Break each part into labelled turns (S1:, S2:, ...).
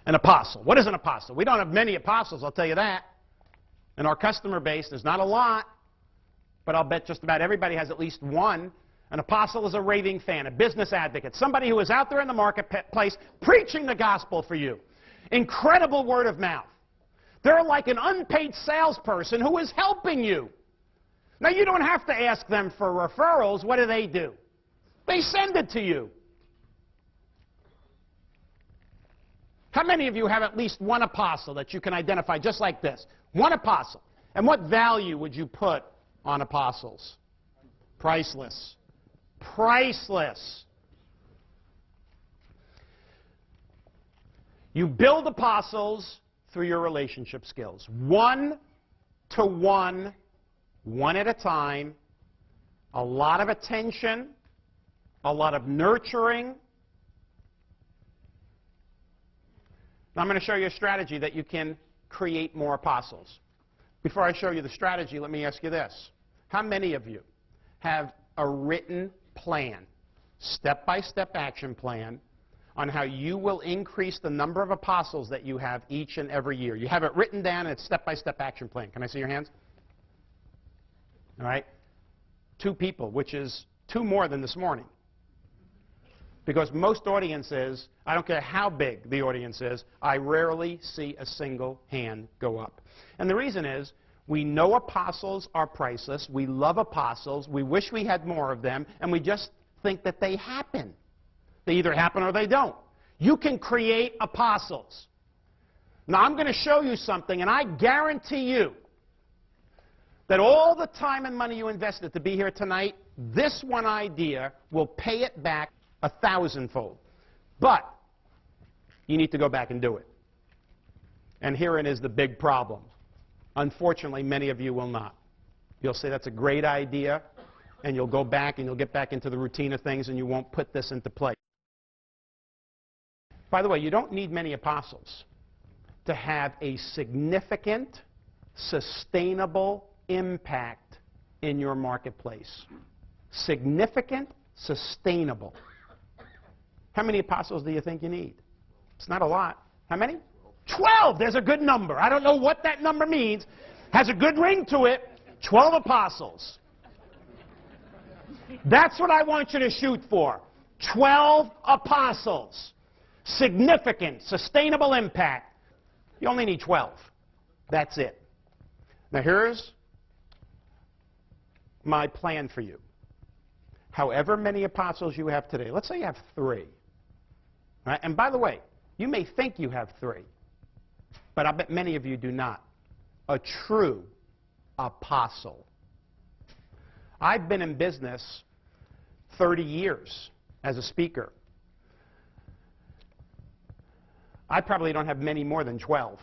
S1: An apostle. What is an apostle? We don't have many apostles, I'll tell you that. In our customer base, there's not a lot, but I'll bet just about everybody has at least one. An apostle is a raving fan, a business advocate, somebody who is out there in the marketplace preaching the gospel for you. Incredible word of mouth. They're like an unpaid salesperson who is helping you. Now, you don't have to ask them for referrals. What do? They send it to you. How many of you have at least one apostle that you can identify just like this? One apostle. And what value would you put on apostles? Priceless. Priceless. You build apostles through your relationship skills. One-to-one, one at a time, a lot of attention, a lot of nurturing. Now, I'm going to show you a strategy that you can create more apostles. Before I show you the strategy, let me ask you this. How many of you have a written plan, step-by-step action plan, on how you will increase the number of apostles that you have each and every year? You have it written down, and it's step-by-step action plan. Can I see your hands? All right. 2 people, which is 2 more than this morning. Because most audiences, I don't care how big the audience is, I rarely see a single hand go up. And the reason is, we know apostles are priceless, we love apostles, we wish we had more of them, and we just think that they happen. They either happen or they don't. You can create apostles. Now, I'm going to show you something, and I guarantee you that all the time and money you invested to be here tonight, this one idea will pay it back 1,000-fold. But you need to go back and do it. And herein is the big problem. Unfortunately, many of you will not. You'll say that's a great idea, and you'll go back and you'll get back into the routine of things, and you won't put this into play. By the way, you don't need many apostles to have a significant, sustainable impact in your marketplace. Significant, sustainable. How many apostles do you think you need? It's not a lot. How many? 12. There's a good number. I don't know what that number means. Has a good ring to it. 12 apostles. That's what I want you to shoot for. 12 apostles. Significant, sustainable impact. You only need 12. That's it. Now here's my plan for you. However many apostles you have today, let's say you have 3. Right? And by the way, you may think you have 3, but I bet many of you do not. A true apostle. I've been in business 30 years as a speaker. I probably don't have many more than 12,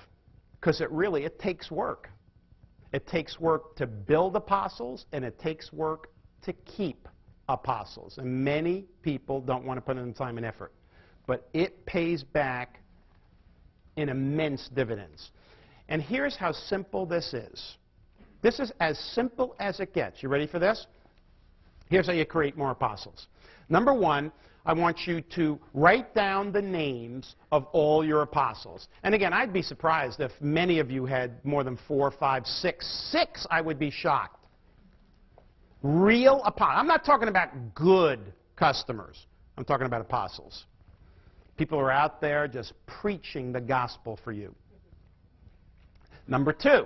S1: because it takes work. It takes work to build apostles, and it takes work to keep apostles. And many people don't want to put in the time and effort. But it pays back in immense dividends. And here's how simple this is. This is as simple as it gets. You ready for this? Here's how you create more apostles. Number 1, I want you to write down the names of all your apostles. And again, I'd be surprised if many of you had more than 4, 5, 6. 6, I would be shocked. Real apostles. I'm not talking about good customers. I'm talking about apostles. People are out there just preaching the gospel for you. Number 2,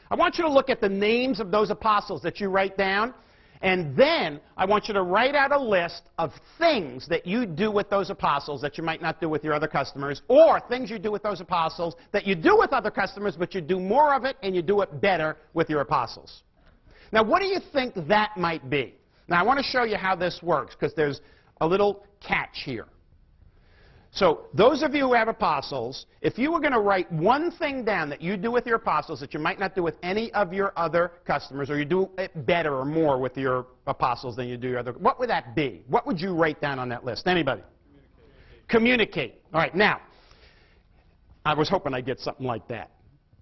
S1: I want you to look at the names of those apostles that you write down, and then I want you to write out a list of things that you do with those apostles that you might not do with your other customers, or things you do with those apostles that you do with other customers, but you do more of it and you do it better with your apostles. Now, what do you think that might be? Now, I want to show you how this works, because there's a little catch here. So those of you who have apostles, if you were going to write one thing down that you do with your apostles that you might not do with any of your other customers, or you do it better or more with your apostles than you do your other, what would that be? What would you write down on that list? Anybody? Communicate. All right, now, I was hoping I'd get something like that.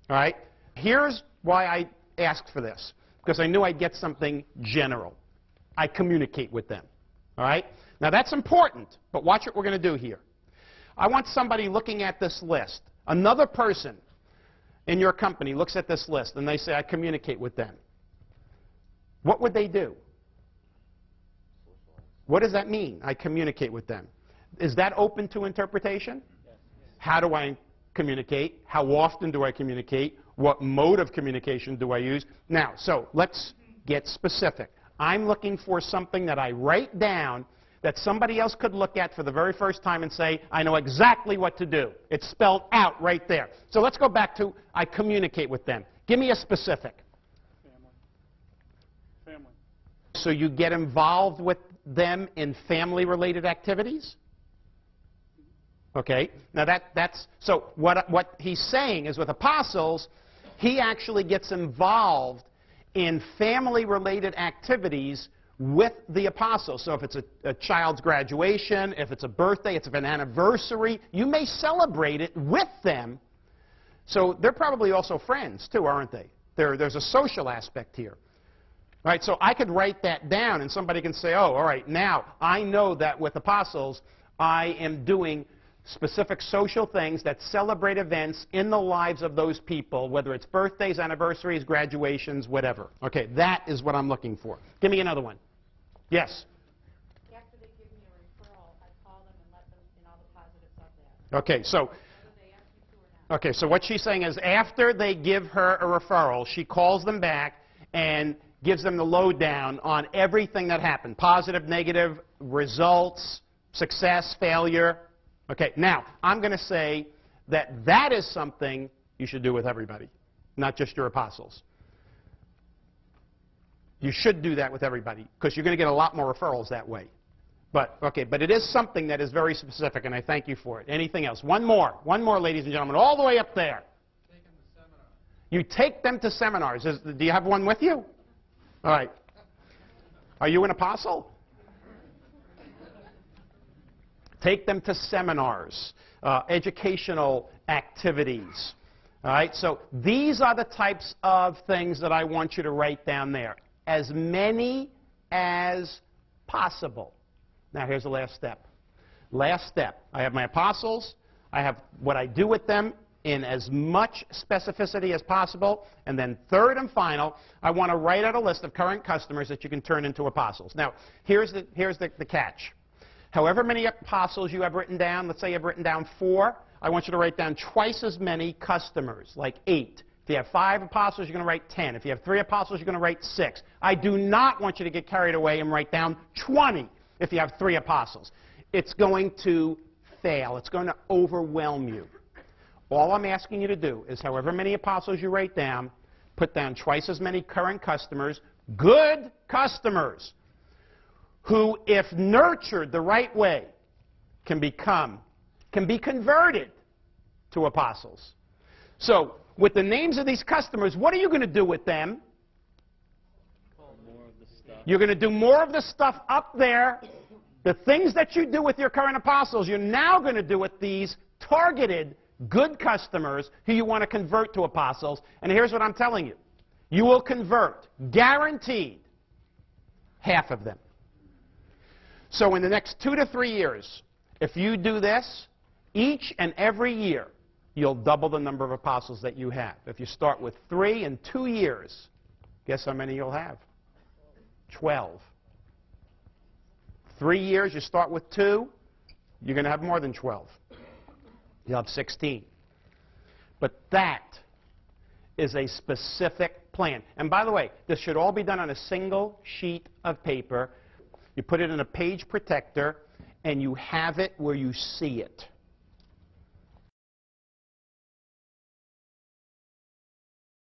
S1: All right? Here's why I asked for this, because I knew I'd get something general. I communicate with them. All right? Now, that's important, but watch what we're going to do here. I want somebody looking at this list Another person in your company looks at this list and they say, I communicate with them. What would they do? What does that mean, I communicate with them? Is that open to interpretation? Yes. How do I communicate? How often do I communicate? What mode of communication do I use? Now, so let's get specific. I'm looking for something that I write down that somebody else could look at for the very first time and say, I know exactly what to do. It's spelled out right there. So let's go back to I communicate with them. Give me a specific. Family. So you get involved with them in family-related activities? Okay. Now that's so what he's saying is with apostles, he actually gets involved in family-related activities with the apostles. So if it's a child's graduation, if it's a birthday, it's an anniversary, you may celebrate it with them. So they're probably also friends too, aren't they? There's a social aspect here. Right, so I could write that down and somebody can say, oh, all right, now I know that with apostles I am doing specific social things that celebrate events in the lives of those people, whether it's birthdays, anniversaries, graduations, whatever. Okay, that is what I'm looking for. Give me another one. Yes?
S2: After they give me a referral, I call them and let them in all the positives of that.
S1: Okay, so okay, so what she's saying is after they give her a referral, she calls them back and gives them the lowdown on everything that happened, positive, negative, results, success, failure. Okay, now, I'm going to say that that is something you should do with everybody, not just your apostles. You should do that with everybody, because you're going to get a lot more referrals that way. But, okay, but it is something that is very specific, and I thank you for it. Anything else? One more, ladies and gentlemen, all the way up there.
S3: Take them to seminars.
S1: You take them to seminars. Do you have one with you? All right. Are you an apostle? Take them to seminars, educational activities. All right, so these are the types of things that I want you to write down there. As many as possible. Now here's the last step. Last step. I have my apostles. I have what I do with them in as much specificity as possible. And then third and final, I want to write out a list of current customers that you can turn into apostles. Now, here's the catch. However many apostles you have written down, let's say you have written down 4, I want you to write down twice as many customers, like 8. If you have 5 apostles, you're going to write 10. If you have 3 apostles, you're going to write 6. I do not want you to get carried away and write down 20 if you have 3 apostles. It's going to fail. It's going to overwhelm you. All I'm asking you to do is however many apostles you write down, put down twice as many current customers, good customers, who, if nurtured the right way, can be converted to apostles. So, with the names of these customers, what are you going to do with them?
S3: More of the stuff.
S1: You're going to do more of the stuff up there. The things that you do with your current apostles, you're now going to do with these targeted good customers who you want to convert to apostles. And here's what I'm telling you. You will convert, guaranteed, half of them. So in the next 2 to 3 years, if you do this, each and every year, you'll double the number of apostles that you have. If you start with 3 in 2 years, guess how many you'll have? 12. 3 years, you start with 2, you're going to have more than 12. You'll have 16. But that is a specific plan. And by the way, this should all be done on a single sheet of paper. You put it in a page protector, and you have it where you see it.